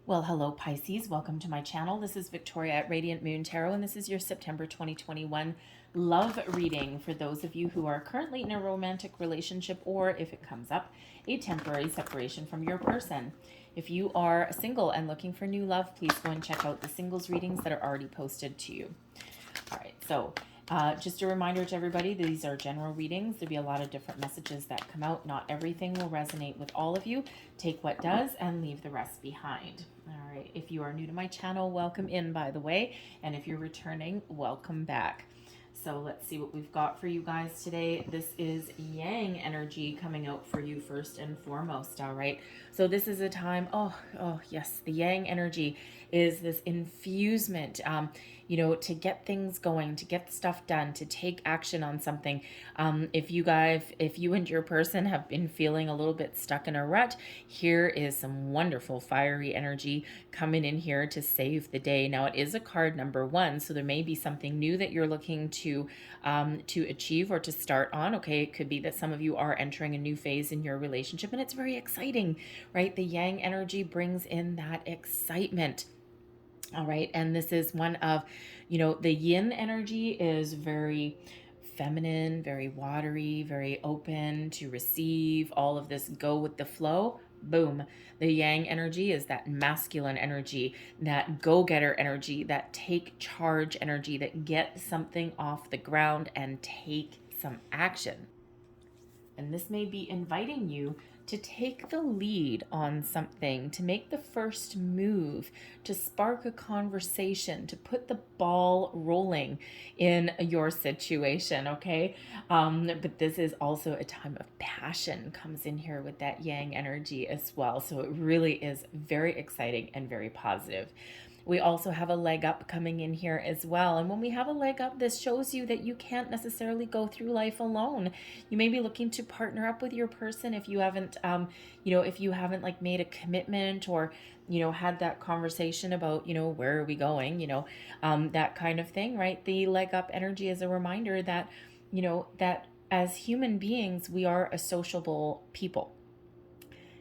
Well, hello Pisces, welcome to my channel. This is Victoria at Radiant Moon Tarot, and this is your September 2021 love reading for those of you who are currently in a romantic relationship, or if it comes up, a temporary separation from your person. If you are single and looking for new love, please go and check out the singles readings that are already posted to you. All right, so just a reminder to everybody, these are general readings. There'll be a lot of different messages that come out. Not everything will resonate with all of you. Take what does and leave the rest behind. All right, if you are new to my channel, welcome in, by the way. And if you're returning, welcome back. So let's see what we've got for you guys today. This is Yang energy coming out for you first and foremost, all right? So this is a time, oh yes, the Yang energy is this infusement, to get things going, to get stuff done, to take action on something. If you and your person have been feeling a little bit stuck in a rut, here is some wonderful fiery energy coming in here to save the day. Now it is a card number 1, so there may be something new that you're looking to achieve or to start on. Okay, it could be that some of you are entering a new phase in your relationship, and it's very exciting, right? The Yang energy brings in that excitement. All right, and this is one of, the Yin energy is very feminine, very watery, very open to receive all of this, go with the flow. Boom. The Yang energy is that masculine energy, that go-getter energy, that take charge energy, that get something off the ground and take some action. And this may be inviting you to take the lead on something, to make the first move, to spark a conversation, to put the ball rolling in your situation, okay? But this is also a time of passion, comes in here with that Yang energy as well. So it really is very exciting and very positive. We also have a leg up coming in here as well. And when we have a leg up, this shows you that you can't necessarily go through life alone. You may be looking to partner up with your person if you haven't, like made a commitment or, had that conversation about, where are we going, that kind of thing, right? The leg up energy is a reminder that, that as human beings, we are a sociable people.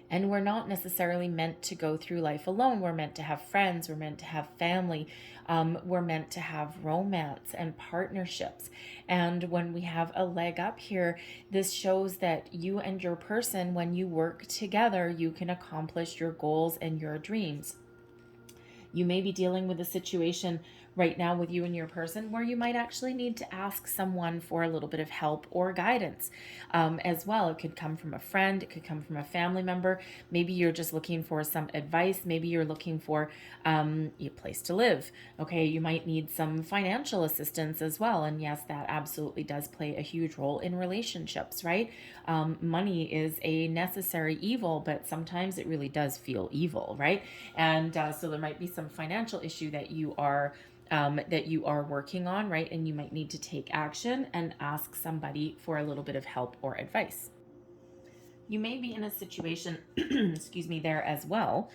And we're not necessarily meant to go through life alone. We're meant to have friends. We're meant to have family. We're meant to have romance and partnerships. And when we have a leg up here, this shows that you and your person, when you work together, you can accomplish your goals and your dreams. You may be dealing with a situation right now with you and your person where you might actually need to ask someone for a little bit of help or guidance as well. It could come from a friend. It could come from a family member. Maybe you're just looking for some advice. Maybe you're looking for a place to live. Okay, you might need some financial assistance as well. And yes, that absolutely does play a huge role in relationships, right? Money is a necessary evil, but sometimes it really does feel evil, right? And so there might be some financial issue that you are working on, right? And you might need to take action and ask somebody for a little bit of help or advice. You may be in a situation, excuse me, there as well,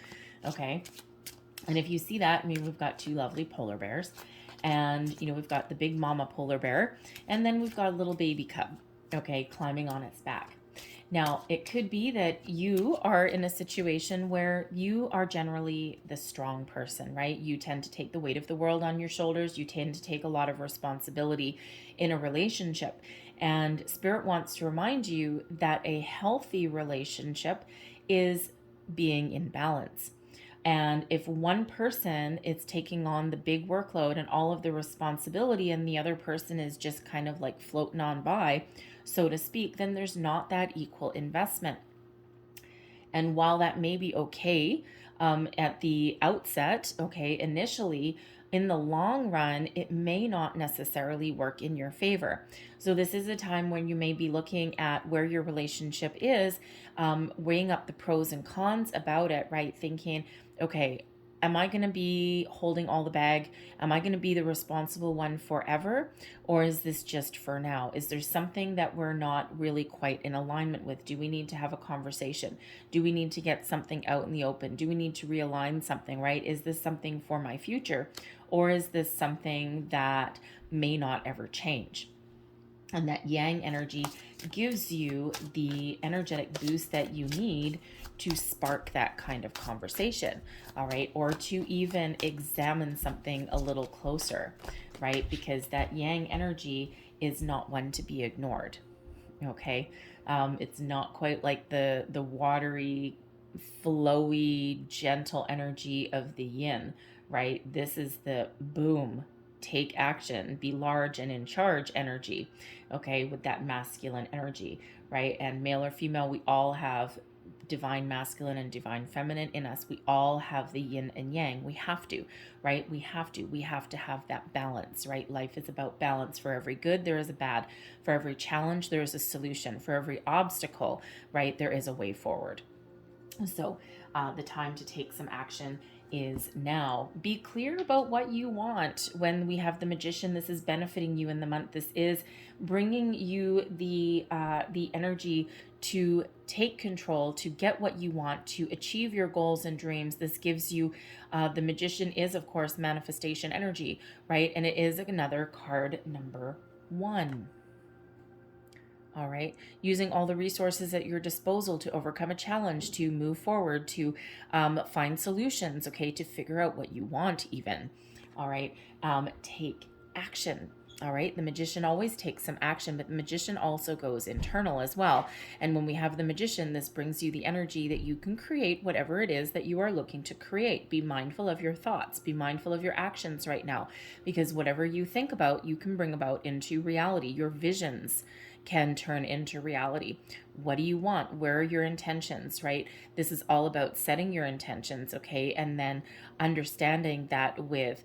okay? And if you see that, we've got 2 lovely polar bears, and, we've got the big mama polar bear, and then we've got a little baby cub, okay, climbing on its back. Now, it could be that you are in a situation where you are generally the strong person, right? You tend to take the weight of the world on your shoulders. You tend to take a lot of responsibility in a relationship. And Spirit wants to remind you that a healthy relationship is being in balance. And if one person is taking on the big workload and all of the responsibility, and the other person is just kind of like floating on by, so to speak, then there's not that equal investment. And while that may be okay at the outset, okay, initially, in the long run, it may not necessarily work in your favor. So this is a time when you may be looking at where your relationship is, weighing up the pros and cons about it, right? Thinking, okay, am I going to be holding all the bag? Am I going to be the responsible one forever? Or is this just for now? Is there something that we're not really quite in alignment with? Do we need to have a conversation? Do we need to get something out in the open? Do we need to realign something, right? Is this something for my future? Or is this something that may not ever change? And that Yang energy gives you the energetic boost that you need to spark that kind of conversation, all right, or to even examine something a little closer, right? Because that yang energy is not one to be ignored, okay? It's not quite like the watery, flowy, gentle energy of the yin, right? This is the boom, take action, be large and in charge energy, okay, with that masculine energy, right? And male or female, we all have divine masculine and divine feminine in us. We all have the yin and yang. We have to, right? We have to have that balance, right? Life is about balance. For every good, there is a bad. For every challenge, there is a solution. For every obstacle, right, there is a way forward. So the time to take some action is now. Be clear about what you want. When we have the Magician, this is benefiting you in the month. This is bringing you the energy to take control, to get what you want, to achieve your goals and dreams. This gives you, the Magician is, of course, manifestation energy, right? And it is another card number 1. All right, using all the resources at your disposal to overcome a challenge, to move forward, to find solutions, okay, to figure out what you want even. All right, take action. All right, the Magician always takes some action, but the Magician also goes internal as well. And when we have the Magician, this brings you the energy that you can create whatever it is that you are looking to create. Be mindful of your thoughts. Be mindful of your actions right now, because whatever you think about, you can bring about into reality. Your visions can turn into reality. What do you want? Where are your intentions, right? This is all about setting your intentions, okay? And then understanding that with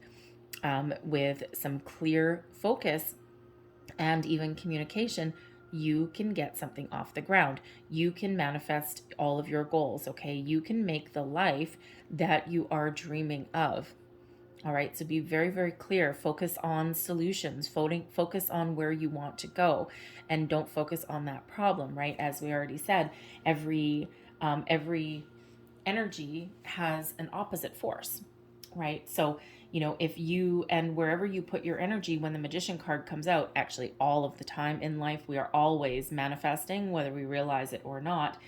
some clear focus and even communication, you can get something off the ground. You can manifest all of your goals, okay? You can make the life that you are dreaming of. All right, so be very, very clear. Focus on solutions, focus on where you want to go, and don't focus on that problem, right? As we already said, every energy has an opposite force, right? So, if you, and wherever you put your energy, when the Magician card comes out, actually all of the time in life, we are always manifesting, whether we realize it or not.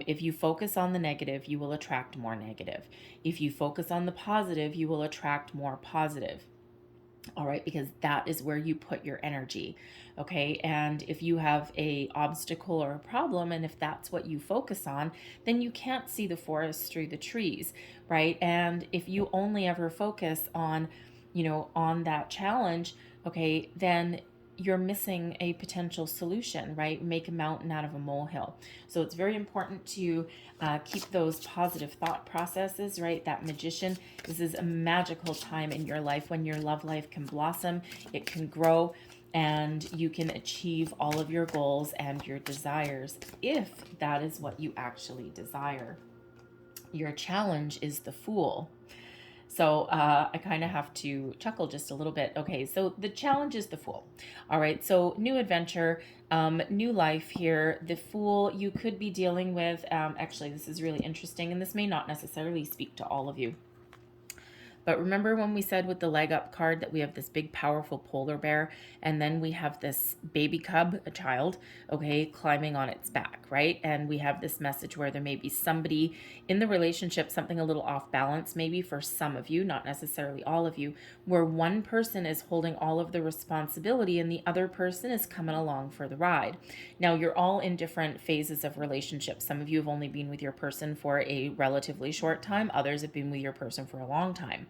If you focus on the negative, you will attract more negative. If you focus on the positive, you will attract more positive. All right, because that is where you put your energy. Okay, and if you have a obstacle or a problem, and if that's what you focus on, then you can't see the forest through the trees, right? And if you only ever focus on, on that challenge, okay, then you're missing a potential solution, right? Make a mountain out of a molehill. So it's very important to keep those positive thought processes, right? That Magician, this is a magical time in your life when your love life can blossom, it can grow, and you can achieve all of your goals and your desires if that is what you actually desire. Your challenge is the Fool. So I kind of have to chuckle just a little bit. Okay, so the challenge is the Fool. All right, so new adventure, new life here. The Fool, you could be dealing with, actually, this is really interesting, and this may not necessarily speak to all of you. But remember when we said with the leg up card that we have this big, powerful polar bear, and then we have this baby cub, a child, okay, climbing on its back, right? And we have this message where there may be somebody in the relationship, something a little off balance, maybe for some of you, not necessarily all of you, where one person is holding all of the responsibility and the other person is coming along for the ride. Now, you're all in different phases of relationships. Some of you have only been with your person for a relatively short time. Others have been with your person for a long time.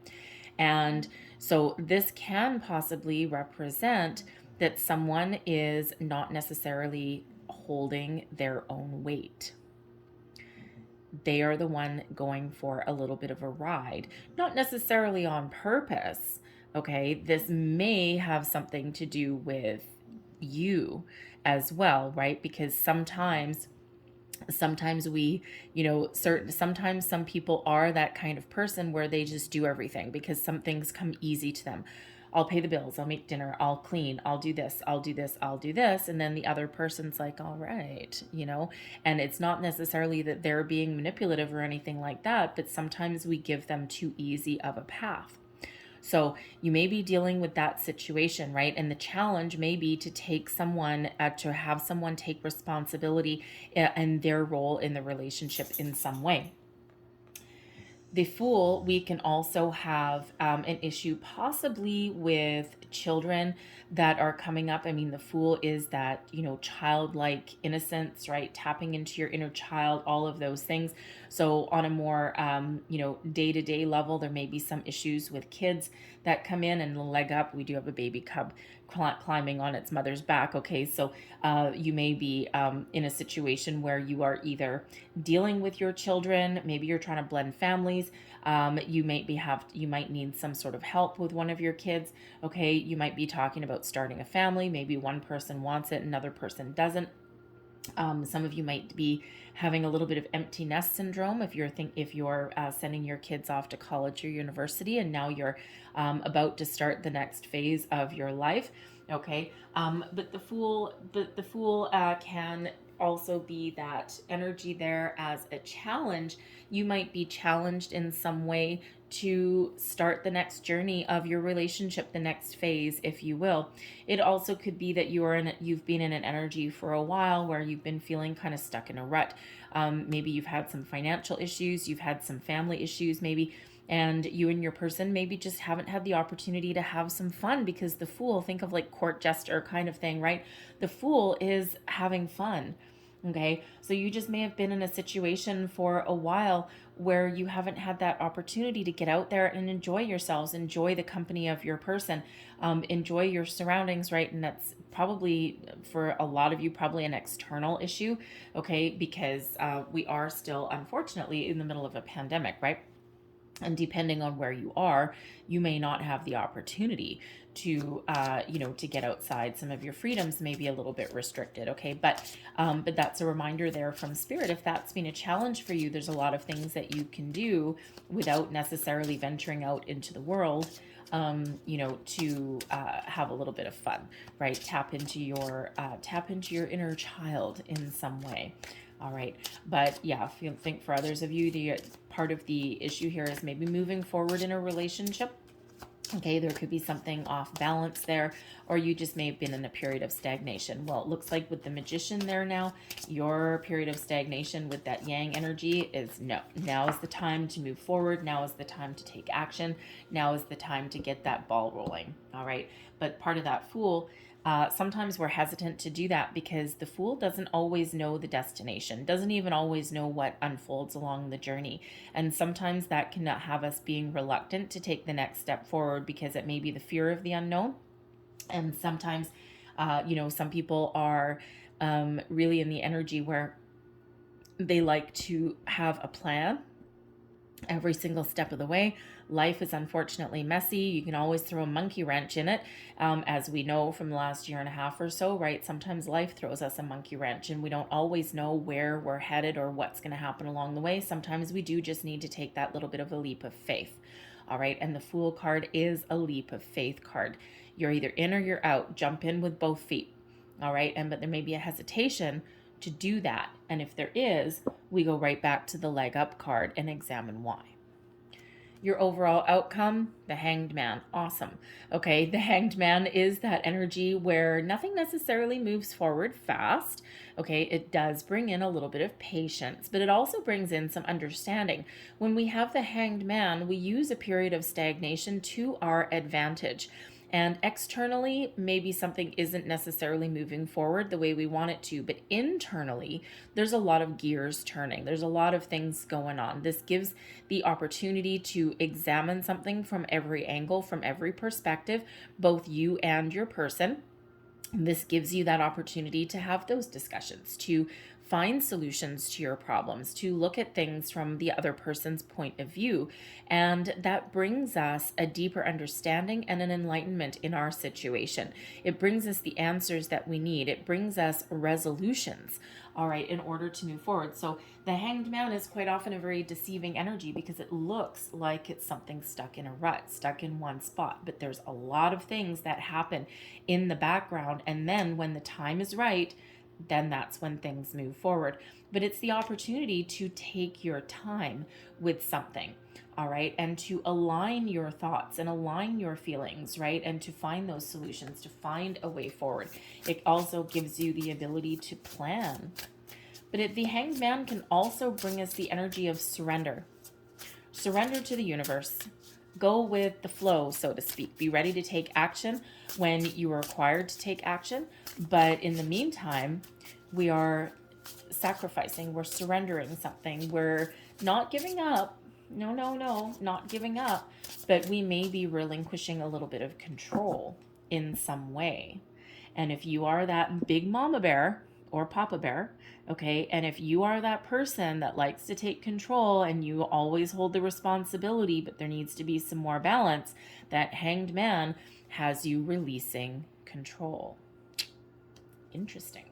And so this can possibly represent that someone is not necessarily holding their own weight. They are the one going for a little bit of a ride, not necessarily on purpose. Okay, this may have something to do with you as well, right? Because sometimes we, sometimes some people are that kind of person where they just do everything because some things come easy to them. I'll pay the bills, I'll make dinner, I'll clean, I'll do this, I'll do this, I'll do this. And then the other person's like, all right, and it's not necessarily that they're being manipulative or anything like that, but sometimes we give them too easy of a path. So you may be dealing with that situation, right? And the challenge may be to take someone, to have someone take responsibility and their role in the relationship in some way. The Fool, we can also have an issue possibly with children that are coming up. I mean, the Fool is that, childlike innocence, right? Tapping into your inner child, all of those things. So on a more, day-to-day level, there may be some issues with kids that come in, and the leg up, we do have a baby cub climbing on its mother's back. Okay, so you may be in a situation where you are either dealing with your children, maybe you're trying to blend families. You might need some sort of help with one of your kids. Okay, you might be talking about starting a family. Maybe one person wants it, another person doesn't. Some of you might be having a little bit of empty nest syndrome if you're sending your kids off to college or university, and now you're about to start the next phase of your life. Okay, but the Fool can also be that energy there as a challenge. You might be challenged in some way to start the next journey of your relationship, the next phase, if you will. It also could be that you've been in an energy for a while where you've been feeling kind of stuck in a rut. Maybe you've had some financial issues, you've had some family issues, maybe, and you and your person maybe just haven't had the opportunity to have some fun, because the Fool, think of like court jester kind of thing, right? The Fool is having fun. Okay, so you just may have been in a situation for a while where you haven't had that opportunity to get out there and enjoy yourselves, enjoy the company of your person, enjoy your surroundings, right? And that's probably, for a lot of you, probably an external issue, okay, because we are still, unfortunately, in the middle of a pandemic, right? And depending on where you are, you may not have the opportunity to, to get outside. Some of your freedoms may be a little bit restricted. Okay, but that's a reminder there from Spirit. If that's been a challenge for you, there's a lot of things that you can do without necessarily venturing out into the world. To have a little bit of fun, right? Tap into your inner child in some way. All right. But yeah, I think for others of you, the part of the issue here is maybe moving forward in a relationship. Okay, there could be something off balance there, or you just may have been in a period of stagnation. Well, it looks like with the Magician there now, your period of stagnation with that Yang energy is no. Now is the time to move forward. Now is the time to take action. Now is the time to get that ball rolling. All right. But part of that Fool, sometimes we're hesitant to do that because the Fool doesn't always know the destination, doesn't even always know what unfolds along the journey. And sometimes that can have us being reluctant to take the next step forward because it may be the fear of the unknown. And sometimes, some people are really in the energy where they like to have a plan every single step of the way. Life is unfortunately messy. You can always throw a monkey wrench in it, as we know from the last year and a half or so, right? Sometimes life throws us a monkey wrench and we don't always know where we're headed or what's going to happen along the way. Sometimes we do just need to take that little bit of a leap of faith. All right, and the Fool card is a leap of faith card. You're either in or you're out. Jump in with both feet. All right, but there may be a hesitation to do that. And if there is, we go right back to the leg up card and examine why. Your overall outcome, the Hanged Man. Awesome. Okay, the Hanged Man is that energy where nothing necessarily moves forward fast. Okay, it does bring in a little bit of patience, but it also brings in some understanding. When we have the Hanged Man, we use a period of stagnation to our advantage. And externally, maybe something isn't necessarily moving forward the way we want it to, but internally, there's a lot of gears turning. There's a lot of things going on. This gives the opportunity to examine something from every angle, from every perspective, both you and your person. This gives you that opportunity to have those discussions, to find solutions to your problems, to look at things from the other person's point of view. And that brings us a deeper understanding and an enlightenment in our situation. It brings us the answers that we need. It brings us resolutions, all right, in order to move forward. So the Hanged Man is quite often a very deceiving energy because it looks like it's something stuck in a rut, stuck in one spot. But there's a lot of things that happen in the background. And then when the time is right, then that's when things move forward. But it's the opportunity to take your time with something. all right, and to align your thoughts and align your feelings, right, and to find those solutions, to find a way forward. It also gives you the ability to plan. But the Hanged Man can also bring us the energy of surrender. Surrender to the universe. Go with the flow, so to speak. Be ready to take action when you are required to take action. But in the meantime, we are sacrificing. We're surrendering something. We're not giving up. No, not giving up. But we may be relinquishing a little bit of control in some way. And if you are that big mama bear or papa bear, okay, and if you are that person that likes to take control and you always hold the responsibility, but there needs to be some more balance, that Hanged Man has you releasing control. Interesting.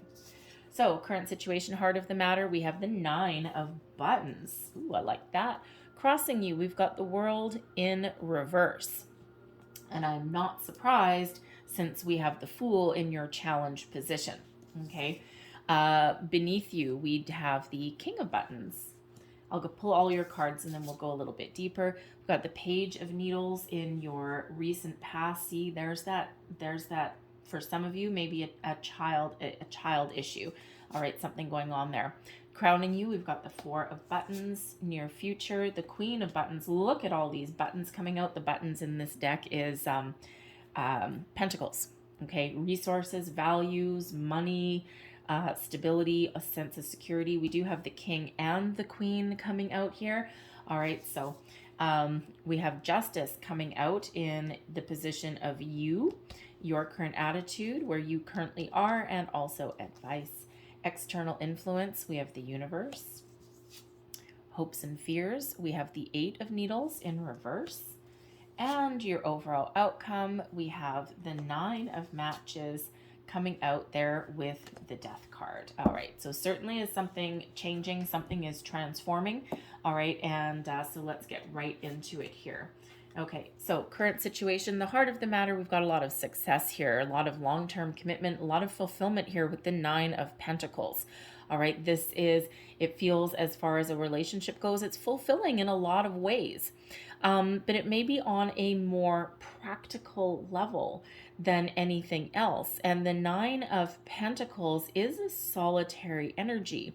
So, current situation, heart of the matter, we have the 9 of Buttons. Ooh, I like that. Crossing you, we've got the World in reverse. And I'm not surprised since we have the Fool in your challenge position. Okay. Beneath you, we'd have the King of Buttons. I'll go pull all your cards and then we'll go a little bit deeper. We've got the Page of Needles in your recent past. See, there's that for some of you, maybe a child issue. All right, something going on there. Crowning you, we've got the 4 of Buttons, near future, the Queen of Buttons. Look at all these buttons coming out. The buttons in this deck is Pentacles. Okay, resources, values, money, stability, a sense of security. We do have the King and the Queen coming out here. All right, so we have Justice coming out in the position of you, your current attitude, where you currently are, and also advice. External influence, we have the Universe. Hopes and fears, we have the 8 of Needles in reverse. And your overall outcome, we have the 9 of Matches coming out there with the Death card. All right, so certainly is something changing, something is transforming. All right, and so let's get right into it here. Okay, so current situation, the heart of the matter, we've got a lot of success here, a lot of long-term commitment, a lot of fulfillment here with the 9 of Pentacles. All right, this is, it feels as far as a relationship goes, it's fulfilling in a lot of ways. But it may be on a more practical level than anything else. And the 9 of Pentacles is a solitary energy.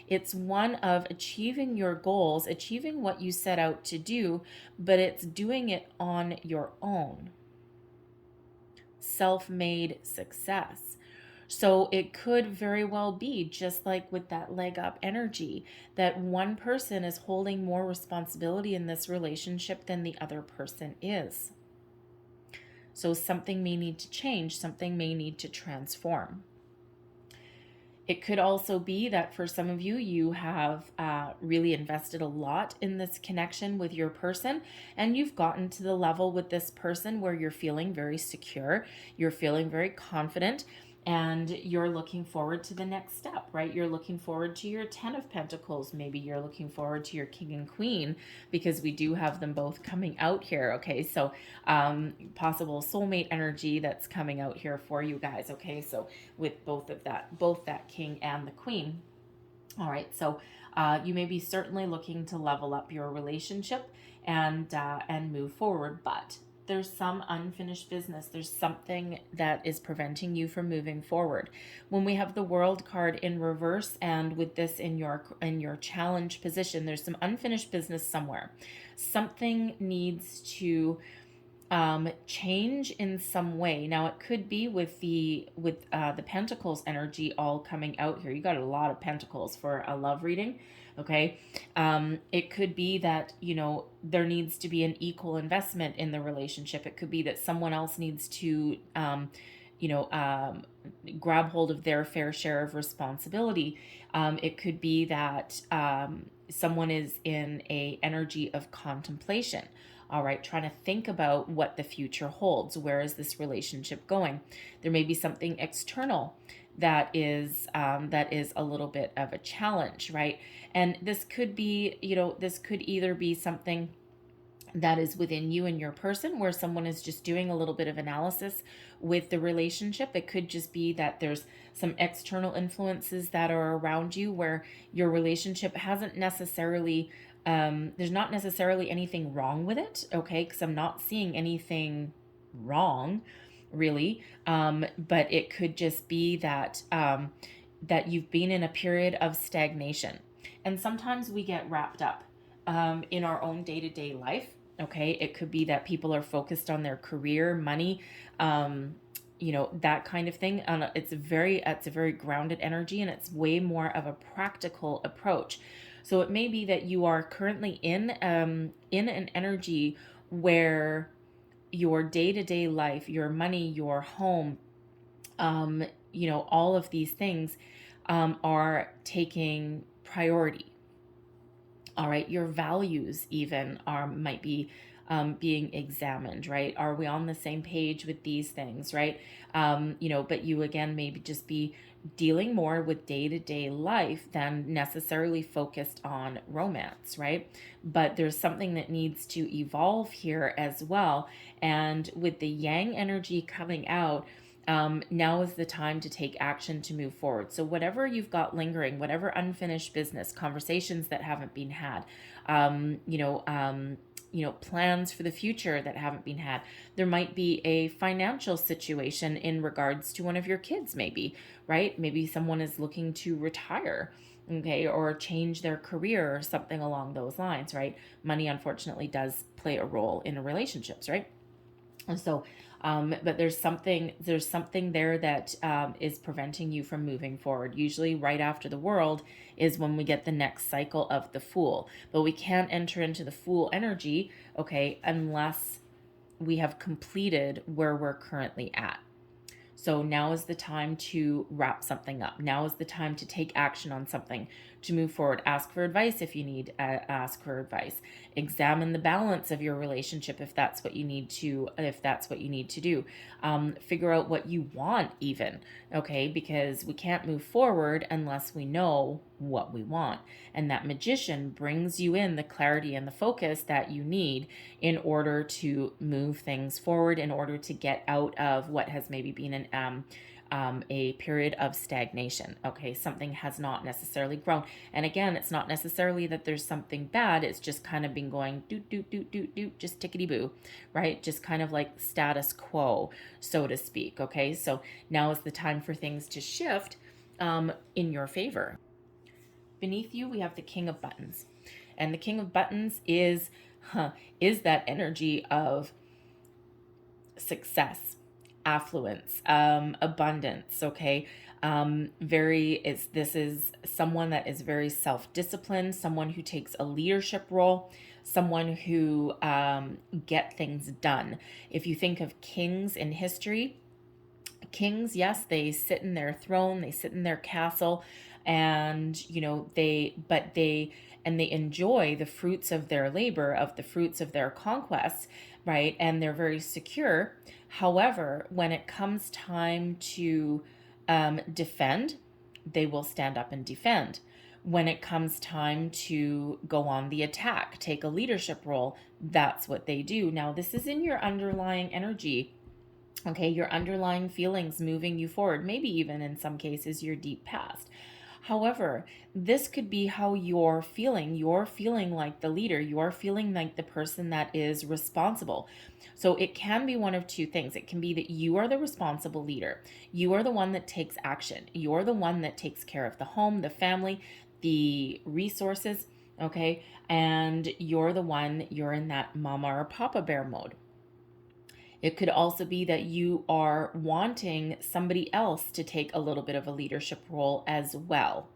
It's one of achieving your goals, achieving what you set out to do, but it's doing it on your own. Self-made success. So it could very well be, just like with that leg up energy, that one person is holding more responsibility in this relationship than the other person is. So something may need to change, something may need to transform. It could also be that for some of you, you have really invested a lot in this connection with your person, and you've gotten to the level with this person where you're feeling very secure, you're feeling very confident, and you're looking forward to the next step, right? You're looking forward to your 10 of Pentacles. Maybe you're looking forward to your King and Queen, because we do have them both coming out here, okay? So possible soulmate energy that's coming out here for you guys, okay? So with both that King and the Queen. All right, so you may be certainly looking to level up your relationship and move forward, but there's some unfinished business. There's something that is preventing you from moving forward. When we have the World card in reverse, and with this in your challenge position, there's some unfinished business somewhere. Something needs to change in some way. Now it could be with the Pentacles energy all coming out here. You got a lot of Pentacles for a love reading. Okay. It could be that, there needs to be an equal investment in the relationship. It could be that someone else needs to, grab hold of their fair share of responsibility. It could be that, someone is in a energy of contemplation. All right, trying to think about what the future holds. Where is this relationship going? There may be something external that is a little bit of a challenge, right? And this could be, this could either be something that is within you and your person, where someone is just doing a little bit of analysis with the relationship. It could just be that there's some external influences that are around you where your relationship hasn't necessarily there's not necessarily anything wrong with it, okay? Because I'm not seeing anything wrong, really. But it could just be that that you've been in a period of stagnation. And sometimes we get wrapped up in our own day-to-day life. Okay, it could be that people are focused on their career, money, that kind of thing. It's a very grounded energy, and it's way more of a practical approach. So it may be that you are currently in an energy where your day-to-day life, your money, your home, all of these things are taking priority. All right, your values even might be being examined, right? Are we on the same page with these things, right? But you again maybe just be dealing more with day-to-day life than necessarily focused on romance, right? But there's something that needs to evolve here as well. And with the yang energy coming out, now is the time to take action to move forward. So whatever you've got lingering, whatever unfinished business, conversations that haven't been had, plans for the future that haven't been had. There might be a financial situation in regards to one of your kids, maybe, right? Maybe someone is looking to retire, okay, or change their career or something along those lines, right? Money, unfortunately, does play a role in relationships, right? And so, but there's something there that is preventing you from moving forward. Usually right after the World is when we get the next cycle of the Fool. But we can't enter into the Fool energy, okay, unless we have completed where we're currently at. So now is the time to wrap something up. Now is the time to take action on something, to move forward. Ask for advice if you need. Ask for advice. Examine the balance of your relationship if that's what you need to. If that's what you need to do. Figure out what you want, even. Okay, because we can't move forward unless we know what we want. And that Magician brings you in the clarity and the focus that you need in order to move things forward, in order to get out of what has maybe been a period of stagnation. Okay, something has not necessarily grown. And again, it's not necessarily that there's something bad. It's just kind of been going doot, doot, doot, doot, doot, just tickety-boo, right? Just kind of like status quo, so to speak. Okay, so now is the time for things to shift in your favor. Beneath you, we have the King of Buttons. And the King of Buttons is that energy of success, affluence, abundance, okay? This is someone that is very self-disciplined, someone who takes a leadership role, someone who get things done. If you think of kings in history, kings, yes, they sit in their throne, they sit in their castle, and they enjoy the fruits of their labor, of the fruits of their conquests, right? And they're very secure. However, when it comes time to defend, they will stand up and defend. When it comes time to go on the attack, take a leadership role, that's what they do. Now, this is in your underlying energy. Okay, your underlying feelings moving you forward, maybe even in some cases your deep past. However, this could be how you're feeling. You're feeling like the leader. You're feeling like the person that is responsible. So it can be one of two things. It can be that you are the responsible leader. You are the one that takes action. You're the one that takes care of the home, the family, the resources, okay? And you're in that mama or papa bear mode. It could also be that you are wanting somebody else to take a little bit of a leadership role as well.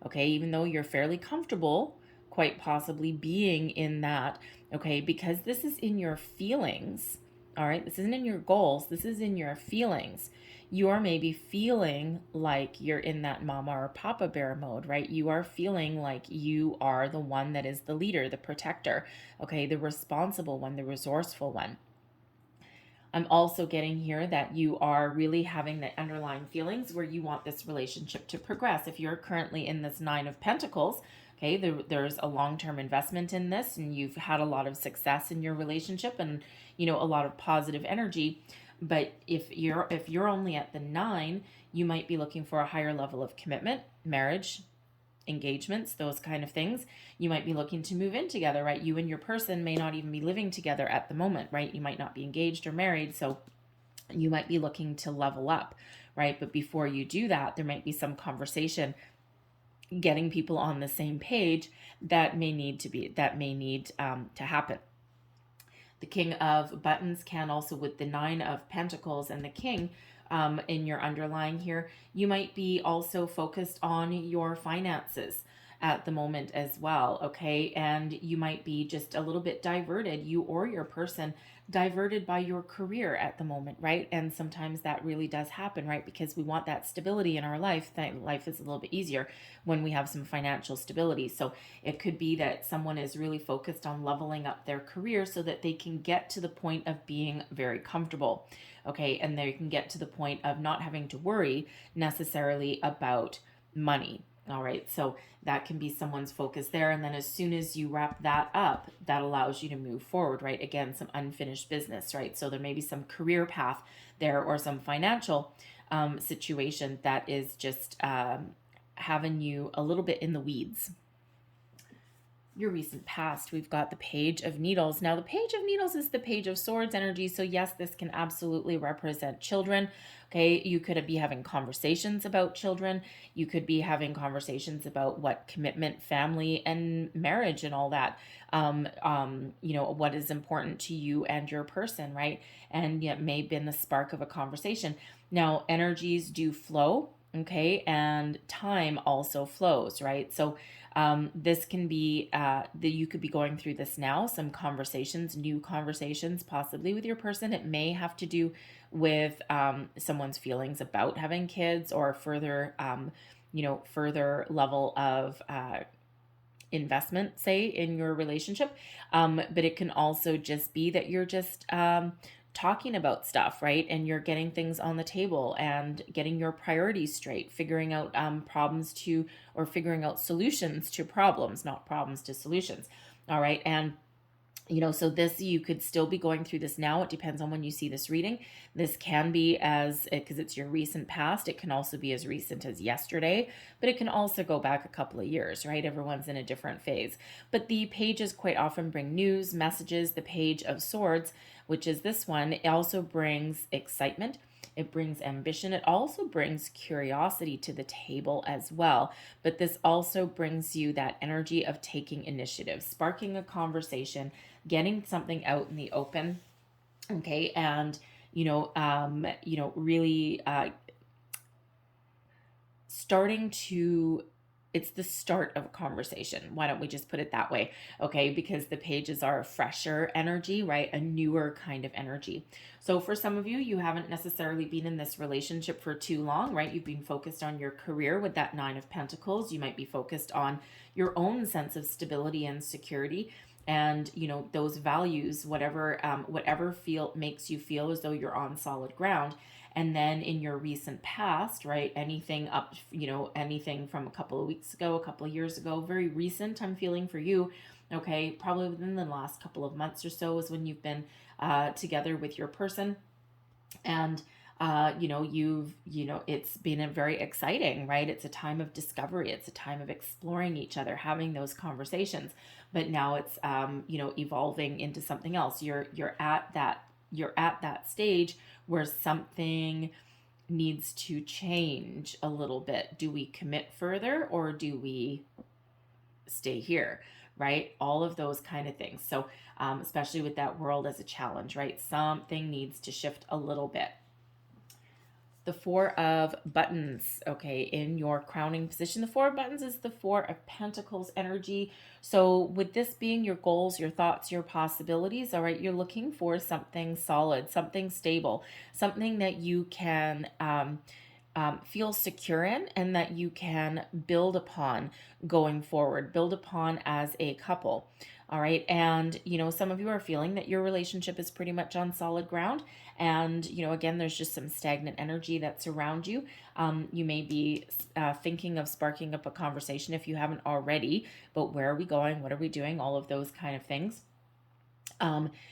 Okay, even though you're fairly comfortable, quite possibly being in that, okay, because this is in your feelings, all right? This isn't in your goals, this is in your feelings. You are maybe feeling like you're in that mama or papa bear mode, right? You are feeling like you are the one that is the leader, the protector, okay, the responsible one, the resourceful one. I'm also getting here that you are really having the underlying feelings where you want this relationship to progress. If you're currently in this Nine of Pentacles, okay, there's a long-term investment in this, and you've had a lot of success in your relationship and, a lot of positive energy. But if you're only at the 9, you might be looking for a higher level of commitment, marriage, engagements, those kind of things. You might be looking to move in together, right? You and your person may not even be living together at the moment, right? You might not be engaged or married, so you might be looking to level up, right? But before you do that, there might be some conversation getting people on the same page that may need to happen. The King of Buttons can also, with the Nine of Pentacles and the King in your underlying here, you might be also focused on your finances at the moment as well, okay? And you might be just a little bit diverted, you or your person, diverted by your career at the moment, right? And sometimes that really does happen, right? Because we want that stability in our life. That life is a little bit easier when we have some financial stability. So it could be that someone is really focused on leveling up their career so that they can get to the point of being very comfortable, okay? And they can get to the point of not having to worry necessarily about money. All right, so that can be someone's focus there. And then as soon as you wrap that up, that allows you to move forward, right? Again, some unfinished business, right? So there may be some career path there or some financial situation that is just having you a little bit in the weeds. Your recent past, we've got the Page of Needles. Now, the Page of Needles is the Page of Swords energy. So yes, this can absolutely represent children. Okay, you could be having conversations about children. You could be having conversations about what commitment, family, and marriage and all that. What is important to you and your person, right? And it may have been the spark of a conversation. Now, energies do flow, okay, and time also flows, right? So this can be that you could be going through this now, some conversations, new conversations, possibly with your person. It may have to do with someone's feelings about having kids or further level of investment, say, in your relationship. But it can also just be that you're just talking about stuff, right? And you're getting things on the table and getting your priorities straight, figuring out figuring out solutions to problems, not problems to solutions. All right. And so this, you could still be going through this now. It depends on when you see this reading. This can be because it's your recent past. It can also be as recent as yesterday, but it can also go back a couple of years, right? Everyone's in a different phase. But the pages quite often bring news, messages. The Page of Swords, which is this one, it also brings excitement. It brings ambition. It also brings curiosity to the table as well. But this also brings you that energy of taking initiative, sparking a conversation, getting something out in the open. Okay. And, really starting to, it's the start of a conversation. Why don't we just put it that way? Okay, because the pages are a fresher energy, right? A newer kind of energy. So for some of you, you haven't necessarily been in this relationship for too long, right? You've been focused on your career with that Nine of Pentacles. You might be focused on your own sense of stability and security. And those values, whatever makes you feel as though you're on solid ground. And then in your recent past, right, anything from a couple of weeks ago, a couple of years ago, very recent, I'm feeling for you, okay, probably within the last couple of months or so is when you've been together with your person. And it's been very exciting, right? It's a time of discovery. It's a time of exploring each other, having those conversations. But now it's, evolving into something else. You're at that stage where something needs to change a little bit. Do we commit further or do we stay here? Right? All of those kind of things. So, especially with that world as a challenge, right? Something needs to shift a little bit. The Four of Buttons, okay, in your crowning position. The Four of Buttons is the Four of Pentacles energy. So with this being your goals, your thoughts, your possibilities, all right, you're looking for something solid, something stable, something that you can feel secure in and that you can build upon going forward, build upon as a couple. All right. And, some of you are feeling that your relationship is pretty much on solid ground. And, again, there's just some stagnant energy that's around you. You may be thinking of sparking up a conversation if you haven't already, but where are we going? What are we doing? All of those kind of things.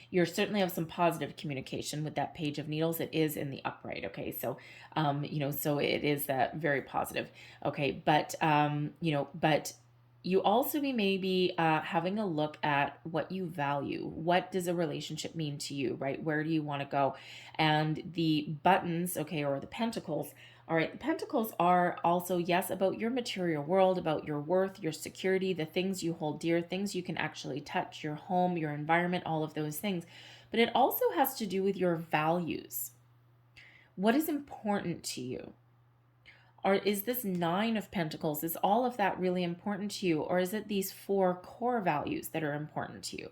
You're certainly have some positive communication with that Page of Needles. It is in the upright. Okay. So, so it is very positive. Okay. But, but you also be maybe having a look at what you value. What does a relationship mean to you, right? Where do you want to go? And the buttons, okay, or the pentacles. All right, the pentacles are also, yes, about your material world, about your worth, your security, the things you hold dear, things you can actually touch, your home, your environment, all of those things. But it also has to do with your values. What is important to you? Or is this Nine of Pentacles? Is all of that really important to you? Or is it these 4 core values that are important to you?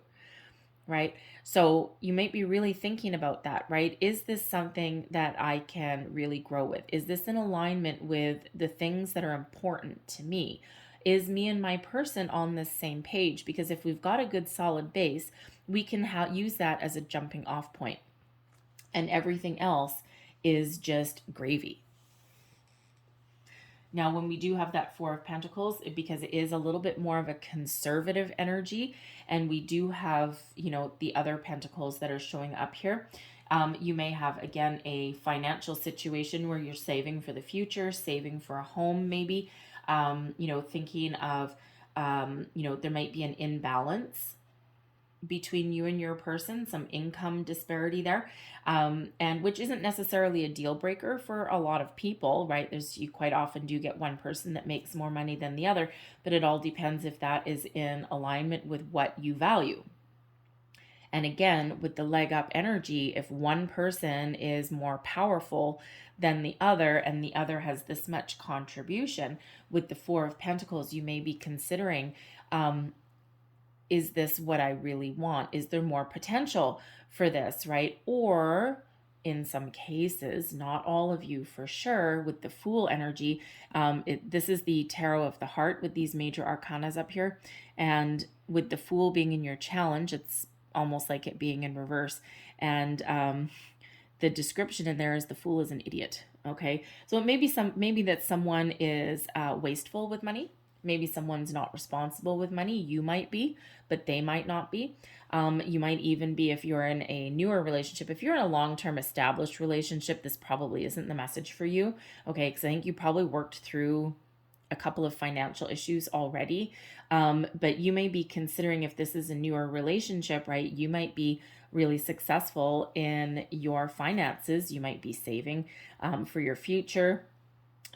Right? So you might be really thinking about that, right? Is this something that I can really grow with? Is this in alignment with the things that are important to me? Is me and my person on the same page? Because if we've got a good solid base, we can use that as a jumping off point. And everything else is just gravy. Now, when we do have that 4 of Pentacles, because it is a little bit more of a conservative energy, and we do have, the other Pentacles that are showing up here, you may have, again, a financial situation where you're saving for the future, saving for a home, maybe, thinking of, there might be an imbalance between you and your person, some income disparity there, and which isn't necessarily a deal breaker for a lot of people, right? You quite often do get one person that makes more money than the other, but it all depends if that is in alignment with what you value. And again, with the leg up energy, if one person is more powerful than the other and the other has this much contribution, with the 4 of Pentacles, you may be considering, is this what I really want? Is there more potential for this, right? Or in some cases, not all of you for sure, with the Fool energy, this is the Tarot of the Heart with these major arcanas up here. And with the Fool being in your challenge, it's almost like it being in reverse. And the description in there is the Fool is an idiot. Okay, so maybe that someone is wasteful with money. Maybe someone's not responsible with money. You might be, but they might not be. You might even be, if you're in a newer relationship. If you're in a long-term established relationship, this probably isn't the message for you. Okay, because I think you probably worked through a couple of financial issues already. But you may be considering, if this is a newer relationship, right, you might be really successful in your finances. You might be saving for your future.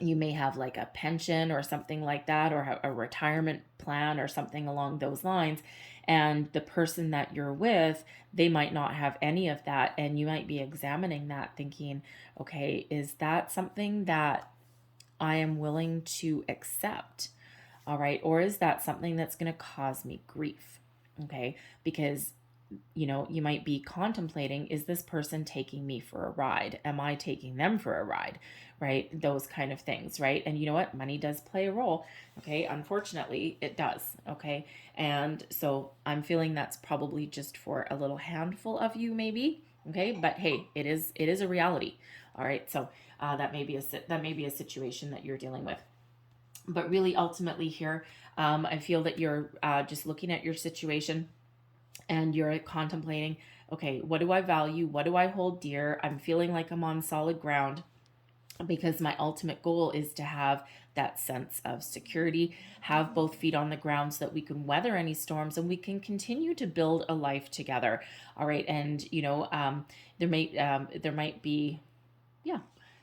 You may have like a pension or something like that, or a retirement plan or something along those lines. And the person that you're with, they might not have any of that. And you might be examining that, thinking, okay, is that something that I am willing to accept? All right. Or is that something that's going to cause me grief? Okay. Because you might be contemplating, is this person taking me for a ride? Am I taking them for a ride? Right? Those kind of things, right? And you know what? Money does play a role. Okay. Unfortunately, it does. Okay. And so I'm feeling that's probably just for a little handful of you, maybe. Okay. But hey, it is a reality. All right. So that may be a situation that you're dealing with. But really, ultimately here, I feel that you're just looking at your situation, and you're contemplating, okay, what do I value? What do I hold dear? I'm feeling like I'm on solid ground, because my ultimate goal is to have that sense of security, have both feet on the ground, so that we can weather any storms and we can continue to build a life together. All right. And, there might be, yeah.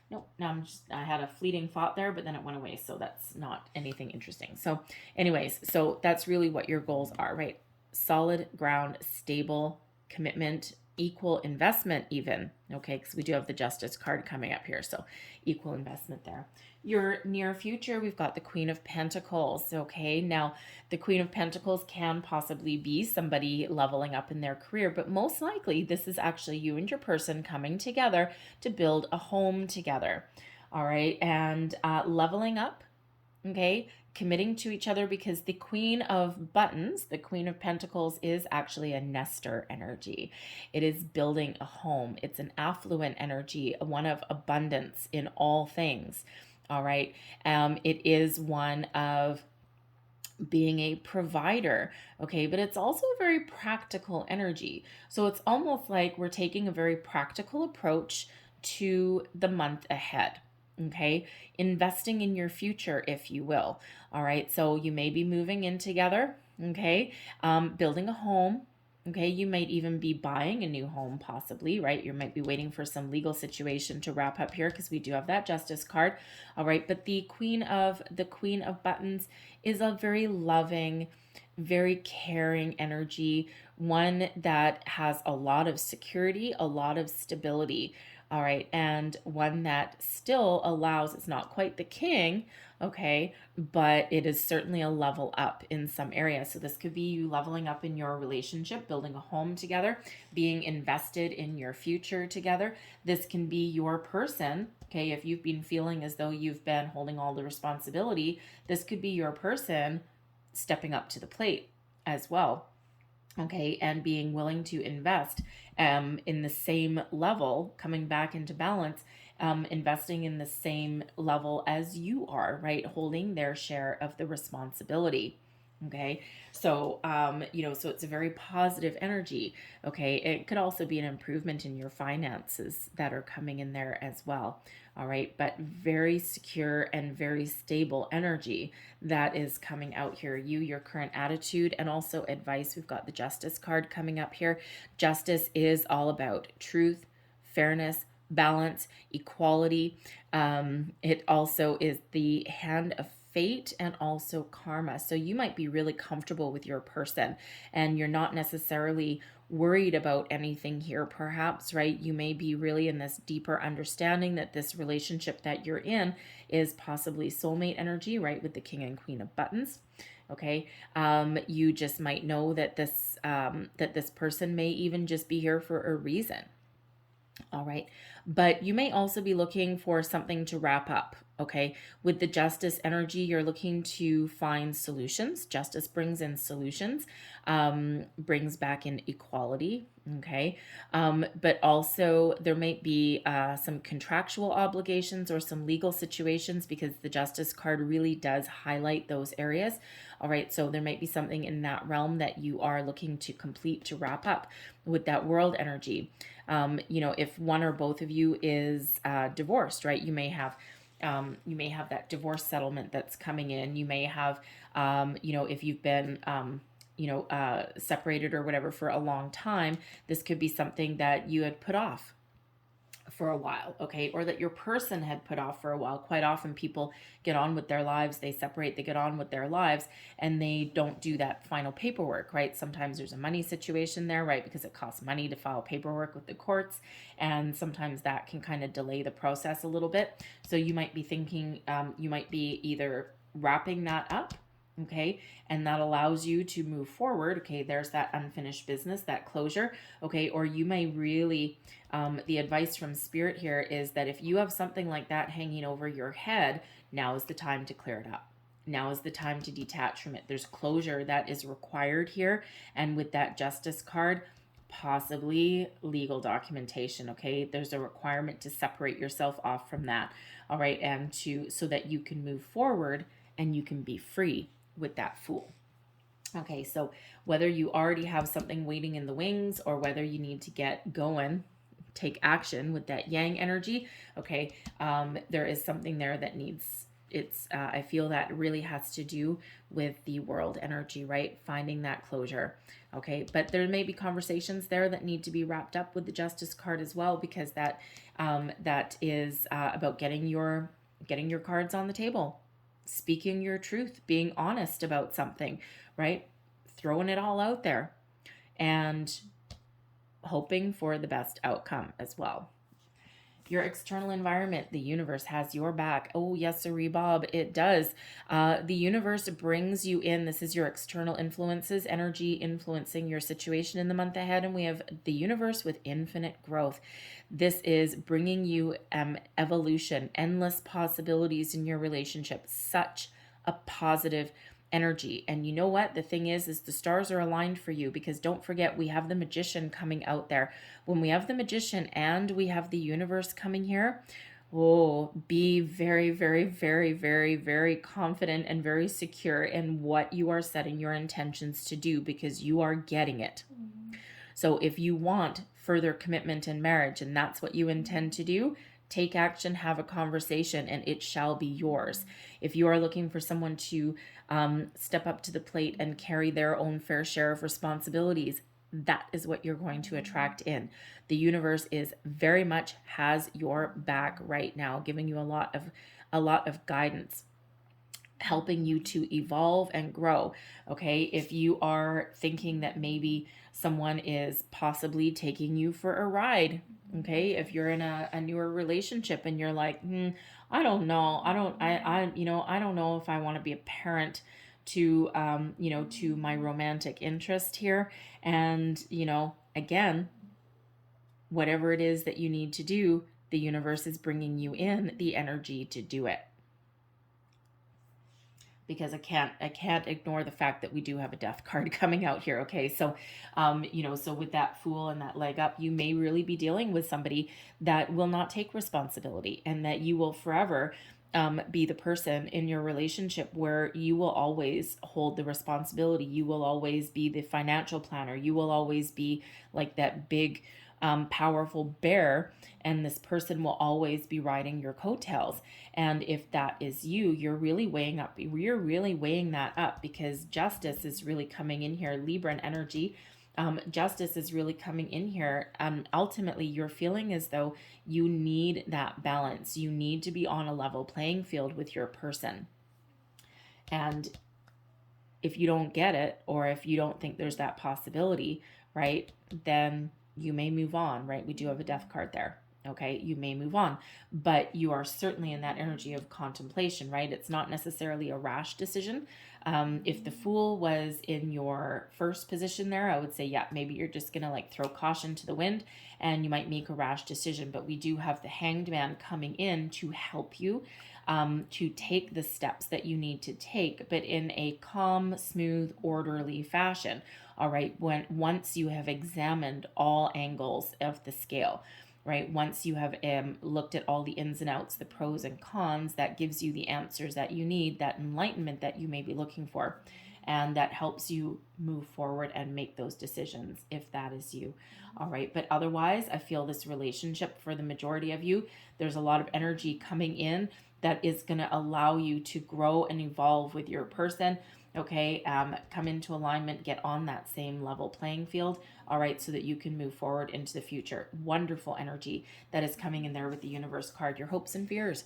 No, I had a fleeting thought there, but then it went away. So that's not anything interesting. So anyways, so that's really what your goals are, right? Solid ground, stable commitment, equal investment even. Okay, because we do have the Justice card coming up here. So equal investment there. Your near future, we've got the Queen of Pentacles. Okay, now the Queen of Pentacles can possibly be somebody leveling up in their career, but most likely this is actually you and your person coming together to build a home together. All right, and leveling up. Okay, committing to each other, because the Queen of Buttons, the Queen of Pentacles, is actually a nester energy. It is building a home. It's an affluent energy, one of abundance in all things. All right. It is one of being a provider, okay? But it's also a very practical energy. So it's almost like we're taking a very practical approach to the month ahead, okay? Investing in your future, if you will, all right? So you may be moving in together, okay? Building a home. Okay, you might even be buying a new home, possibly, right? You might be waiting for some legal situation to wrap up here because we do have that Justice card. All right, but the Queen of Buttons is a very loving, very caring energy, one that has a lot of security, a lot of stability. All right, and one that still allows, it's not quite the king, okay, but it is certainly a level up in some areas. So this could be you leveling up in your relationship, building a home together, being invested in your future together. This can be your person, okay, if you've been feeling as though you've been holding all the responsibility, this could be your person stepping up to the plate as well, okay, and being willing to invest in the same level, coming back into balance, investing in the same level as you are, right, holding their share of the responsibility. Okay, so so it's a very positive energy. Okay, it could also be an improvement in your finances that are coming in there as well. All right, but very secure and very stable energy that is coming out here. Your current attitude, and also advice. We've got the Justice card coming up here. Justice is all about truth, fairness, balance, equality. It also is the hand of fate and also karma. So you might be really comfortable with your person and you're not necessarily worried about anything here, perhaps, right? You may be really in this deeper understanding that this relationship that you're in is possibly soulmate energy, right? With the King and Queen of Buttons. Okay, you just might know that this person may even just be here for a reason. All right. But you may also be looking for something to wrap up. Okay. With the Justice energy, you're looking to find solutions. Justice brings in solutions, brings back in equality. Okay. But also there might be some contractual obligations or some legal situations, because the Justice card really does highlight those areas. All right. So there might be something in that realm that you are looking to complete, to wrap up with that World energy. If one or both of you is divorced, right? You may have that divorce settlement that's coming in. You may have, if you've been, separated or whatever for a long time, this could be something that you had put off for a while, okay, or that your person had put off for a while. Quite often people get on with their lives, they separate, they get on with their lives, and they don't do that final paperwork, right? Sometimes there's a money situation there, right, because it costs money to file paperwork with the courts, and sometimes that can kind of delay the process a little bit. So you might be thinking, you might be either wrapping that up, okay, and that allows you to move forward. Okay, there's that unfinished business, that closure. Okay, or you may really, the advice from Spirit here is that if you have something like that hanging over your head, now is the time to clear it up. Now is the time to detach from it. There's closure that is required here, and with that Justice card, possibly legal documentation. Okay, there's a requirement to separate yourself off from that. All right, and so that you can move forward and you can be free with that Fool. Okay, so whether you already have something waiting in the wings or whether you need to get going, take action with that Yang energy, okay, there is something there that needs, I feel that really has to do with the World energy, right? Finding that closure. Okay, but there may be conversations there that need to be wrapped up with the Justice card as well, because that is about getting your cards on the table, speaking your truth, being honest about something, right? Throwing it all out there and hoping for the best outcome as well. Your external environment, the universe has your back. Oh, yes, sirree, Bob, it does. The universe brings you in. This is your external influences, energy influencing your situation in the month ahead. And we have the universe with infinite growth. This is bringing you evolution, endless possibilities in your relationship. Such a positive energy. And you know what? The thing is the stars are aligned for you, because don't forget, we have the Magician coming out there. When we have the Magician and we have the universe coming here, Oh, be very, very, very, very, very confident and very secure in what you are setting your intentions to do, because you are getting it. So if you want further commitment in marriage and that's what you intend to do, take action, have a conversation, and it shall be yours. If you are looking for someone to step up to the plate and carry their own fair share of responsibilities, that is what you're going to attract in. The universe is very much has your back right now, giving you a lot of guidance, helping you to evolve and grow. Okay, if you are thinking that maybe someone is possibly taking you for a ride, okay, if you're in a newer relationship and you're like, I don't know, I don't know if I want to be a parent to to my romantic interest here. And again, whatever it is that you need to do, the universe is bringing you in the energy to do it. Because I can't ignore the fact that we do have a death card coming out here. Okay, so so with that Fool and that leg up, you may really be dealing with somebody that will not take responsibility, and that you will forever be the person in your relationship where you will always hold the responsibility. You will always be the financial planner. You will always be like that big powerful bear, and this person will always be riding your coattails. And if that is you, you're really weighing that up, because justice is really coming in here. Libra energy, justice is really coming in here. Ultimately, you're feeling as though you need that balance. You need to be on a level playing field with your person. And if you don't get it, or if you don't think there's that possibility, right, then you may move on, right? We do have a death card there. Okay, you may move on, but you are certainly in that energy of contemplation, right? It's not necessarily a rash decision. If the Fool was in your first position there, I would say, yeah, maybe you're just gonna like throw caution to the wind and you might make a rash decision. But we do have the Hanged Man coming in to help you to take the steps that you need to take, but in a calm, smooth, orderly fashion. All right, once you have examined all angles of the scale, right? Once you have looked at all the ins and outs, the pros and cons, that gives you the answers that you need, that enlightenment that you may be looking for. And that helps you move forward and make those decisions if that is you. All right. But otherwise, I feel this relationship, for the majority of you, there's a lot of energy coming in that is going to allow you to grow and evolve with your person. Okay, come into alignment, get on that same level playing field, all right, so that you can move forward into the future. Wonderful energy that is coming in there with the Universe card, your hopes and fears.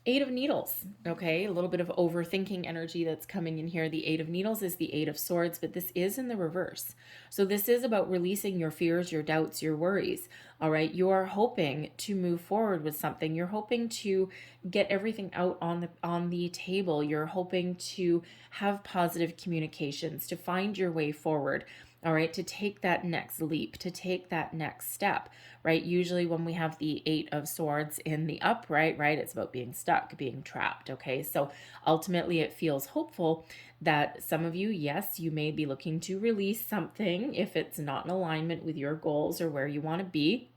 Eight of Needles, okay, a little bit of overthinking energy that's coming in here. The Eight of Needles is the Eight of Swords, but this is in the reverse. So this is about releasing your fears, your doubts, your worries, all right? You are hoping to move forward with something. You're hoping to get everything out on the table. You're hoping to have positive communications, to find your way forward, all right, to take that next leap, to take that next step, right? Usually when we have the Eight of Swords in the upright, right, it's about being stuck, being trapped, okay? So ultimately it feels hopeful that some of you, yes, you may be looking to release something if it's not in alignment with your goals or where you want to be.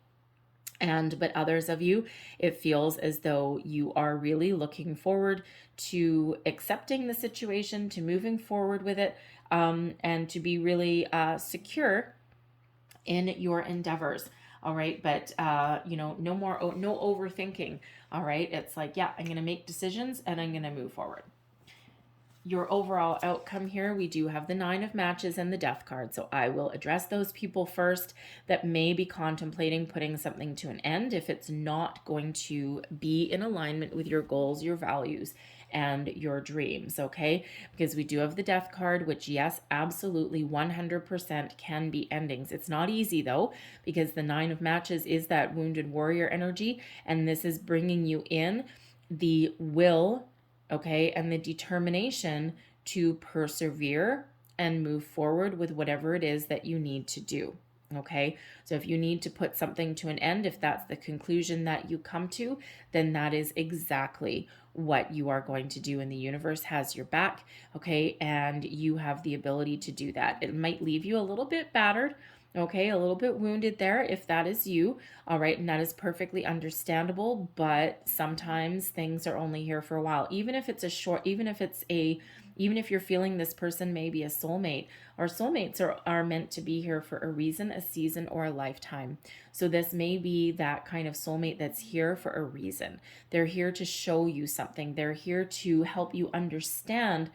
But others of you, it feels as though you are really looking forward to accepting the situation, to moving forward with it, and to be really secure in your endeavors. All right. But, no overthinking. All right. It's like, yeah, I'm going to make decisions and I'm going to move forward. Your overall outcome here, we do have the Nine of Matches and the Death card. So I will address those people first that may be contemplating putting something to an end if it's not going to be in alignment with your goals, your values, and your dreams, okay? Because we do have the Death card, which, yes, absolutely 100% can be endings. It's not easy, though, because the Nine of Matches is that wounded warrior energy, and this is bringing you in the will, okay, and the determination to persevere and move forward with whatever it is that you need to do. Okay, so if you need to put something to an end, if that's the conclusion that you come to, then that is exactly what you are going to do, and the universe has your back, okay, and you have the ability to do that. It might leave you a little bit battered, Okay, a little bit wounded there if that is you. All right, and that is perfectly understandable, but sometimes things are only here for a while. Even if it's a short, even if you're feeling this person may be a soulmate, our soulmates are meant to be here for a reason, a season, or a lifetime. So this may be that kind of soulmate that's here for a reason. They're here to show you something. They're here to help you understand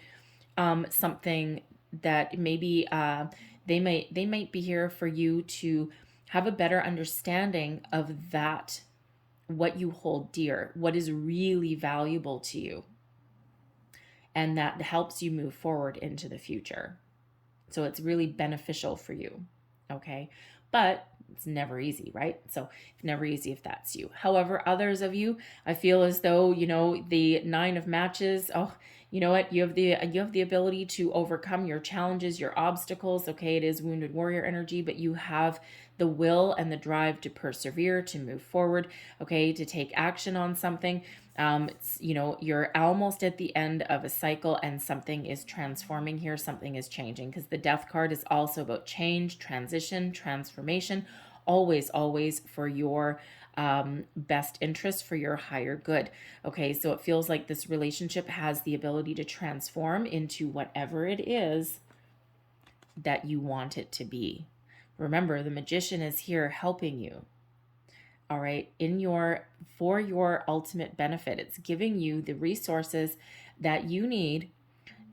something that maybe they might be here for you to have a better understanding of that, what you hold dear, what is really valuable to you, and that helps you move forward into the future. So it's really beneficial for you. Okay. But it's never easy, right? So it's never easy if that's you. However, others of you, I feel as though, the 9 of matches, oh, you know what? You have the ability to overcome your challenges, your obstacles. Okay, it is wounded warrior energy, but you have the will and the drive to persevere, to move forward, okay, to take action on something. You're almost at the end of a cycle and something is transforming here, something is changing, because the Death card is also about change, transition, transformation, always for your best interest, for your higher good. Okay, so it feels like this relationship has the ability to transform into whatever it is that you want it to be. Remember, the Magician is here helping you. All right, for your ultimate benefit. It's giving you the resources that you need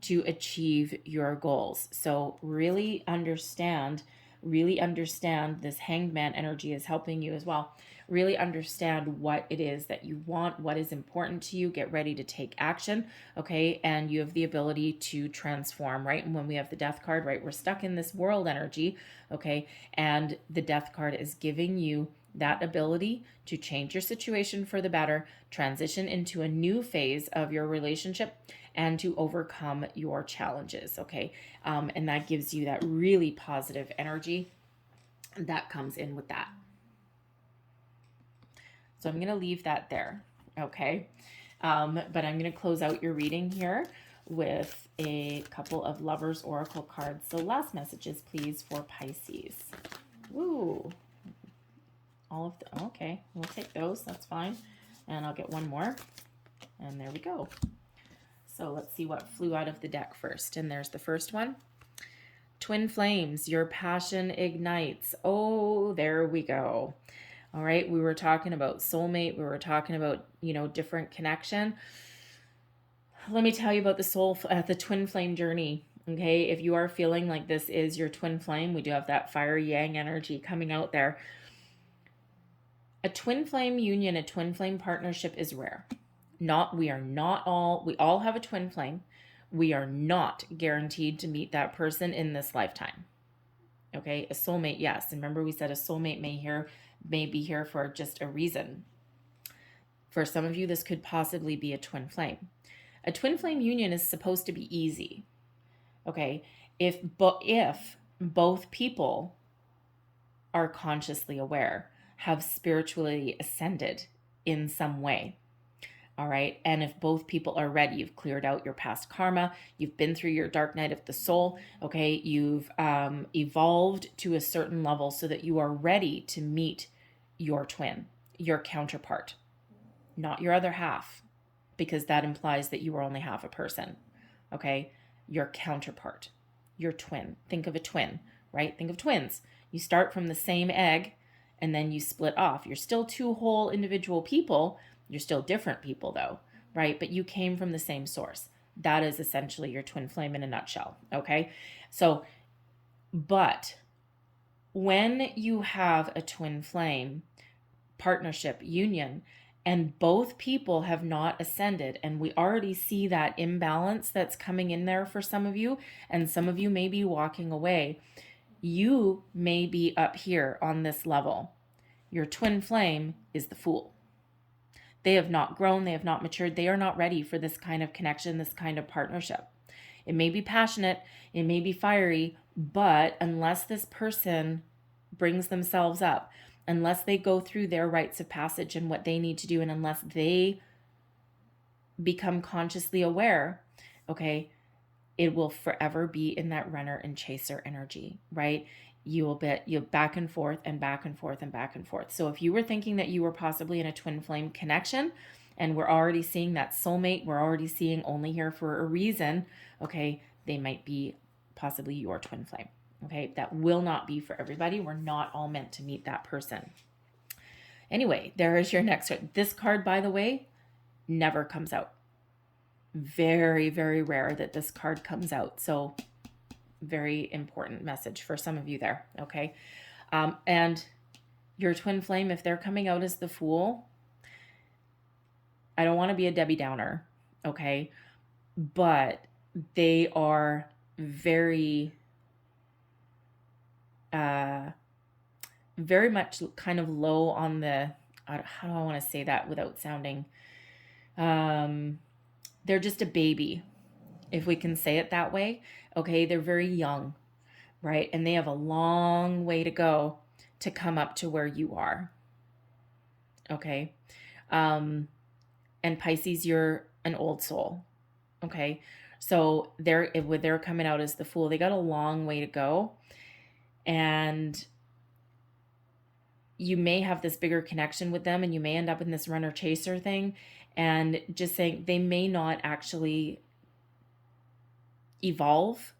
to achieve your goals. So really understand this Hanged Man energy is helping you as well. Really understand what it is that you want, what is important to you. Get ready to take action, okay? And you have the ability to transform, right? And when we have the Death card, right, we're stuck in this world energy, okay? And the Death card is giving you that ability to change your situation for the better, transition into a new phase of your relationship, and to overcome your challenges, okay? And that gives you that really positive energy that comes in with that. So I'm going to leave that there, okay? But I'm going to close out your reading here with a couple of Lovers Oracle cards. So last messages, please, for Pisces. Woo! Okay, we'll take those, that's fine. And I'll get one more. And there we go. So let's see what flew out of the deck first. And there's the first one. Twin flames, your passion ignites. Oh, there we go. All right, we were talking about soulmate. We were talking about, different connection. Let me tell you about the twin flame journey. Okay, if you are feeling like this is your twin flame, we do have that fire yang energy coming out there. A twin flame union, a twin flame partnership is rare. We all have a twin flame. We are not guaranteed to meet that person in this lifetime. Okay, a soulmate, yes. And remember we said a soulmate may be here for just a reason. For some of you, this could possibly be a twin flame. A twin flame union is supposed to be easy. Okay, if both people are consciously aware, have spiritually ascended in some way. All right. And if both people are ready, you've cleared out your past karma, you've been through your dark night of the soul. Okay. You've evolved to a certain level so that you are ready to meet your twin, your counterpart, not your other half, because that implies that you are only half a person. Okay. Your counterpart, your twin. Think of a twin, right? Think of twins. You start from the same egg and then you split off. You're still two whole individual people. You're still different people though, right? But you came from the same source. That is essentially your twin flame in a nutshell, okay? So, but when you have a twin flame partnership union and both people have not ascended, and we already see that imbalance that's coming in there for some of you, and some of you may be walking away, you may be up here on this level. Your twin flame is the Fool. They have not grown. They have not matured. They are not ready for this kind of connection, this kind of partnership. It may be passionate. It may be fiery, but unless this person brings themselves up, unless they go through their rites of passage and what they need to do, and unless they become consciously aware, okay, it will forever be in that runner and chaser energy, right? you back and forth and back and forth and back and forth. So if you were thinking that you were possibly in a twin flame connection, and we're already seeing that soulmate, we're already seeing only here for a reason, okay, they might be possibly your twin flame. Okay, that will not be for everybody. We're not all meant to meet that person. Anyway, there is your next one. This card, by the way, never comes out. Very, very rare that this card comes out. So very important message for some of you there. Okay. And your twin flame, if they're coming out as the Fool, I don't want to be a Debbie Downer. Okay. But they are very, very much kind of low on the, how do I want to say that without sounding, they're just a baby, if we can say it that way. Okay, they're very young, right? And they have a long way to go to come up to where you are. Okay. And Pisces, you're an old soul. Okay. So they're coming out as the Fool. They got a long way to go. And you may have this bigger connection with them, and you may end up in this runner chaser thing, and just saying they may not actually evolve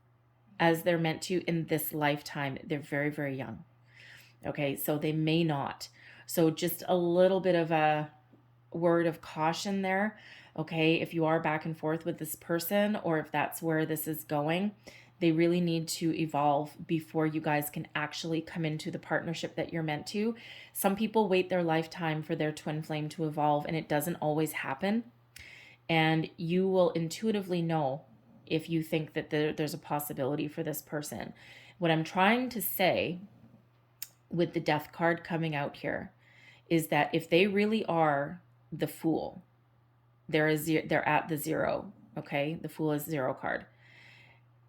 as they're meant to in this lifetime. They're very, very young. Okay, so they may not. So just a little bit of a word of caution there. Okay, if you are back and forth with this person, or if that's where this is going, they really need to evolve before you guys can actually come into the partnership that you're meant to. Some people wait their lifetime for their twin flame to evolve, and it doesn't always happen. And you will intuitively know if you think that there's a possibility for this person. What I'm trying to say with the Death card coming out here is that if they really are the Fool, they're at the 0. Okay, the Fool is 0 card.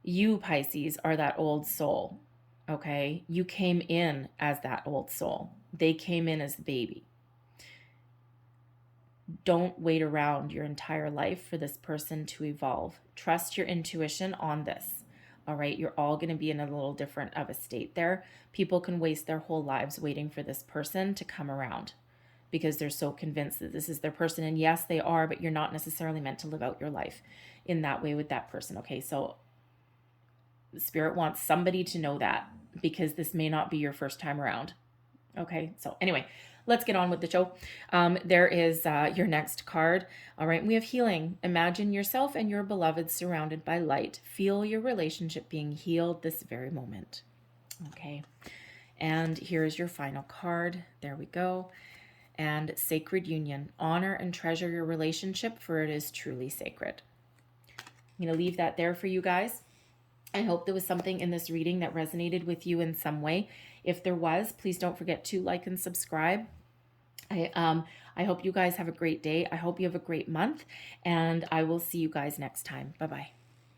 You, Pisces, are that old soul. Okay, you came in as that old soul. They came in as the baby. Don't wait around your entire life for this person to evolve. Trust your intuition on this. All right, you're all going to be in a little different of a state there. People can waste their whole lives waiting for this person to come around because they're so convinced that this is their person. And yes, they are, but you're not necessarily meant to live out your life in that way with that person. Okay, so the Spirit wants somebody to know that, because this may not be your first time around. Okay, so anyway, let's get on with the show. There is your next card. All right, we have healing. Imagine yourself and your beloved surrounded by light. Feel your relationship being healed this very moment. Okay, and here's your final card. There we go. And sacred union. Honor and treasure your relationship, for it is truly sacred. I'm going to leave that there for you guys. I hope there was something in this reading that resonated with you in some way. If there was, please don't forget to like and subscribe. I hope you guys have a great day. I hope you have a great month, and I will see you guys next time. Bye-bye.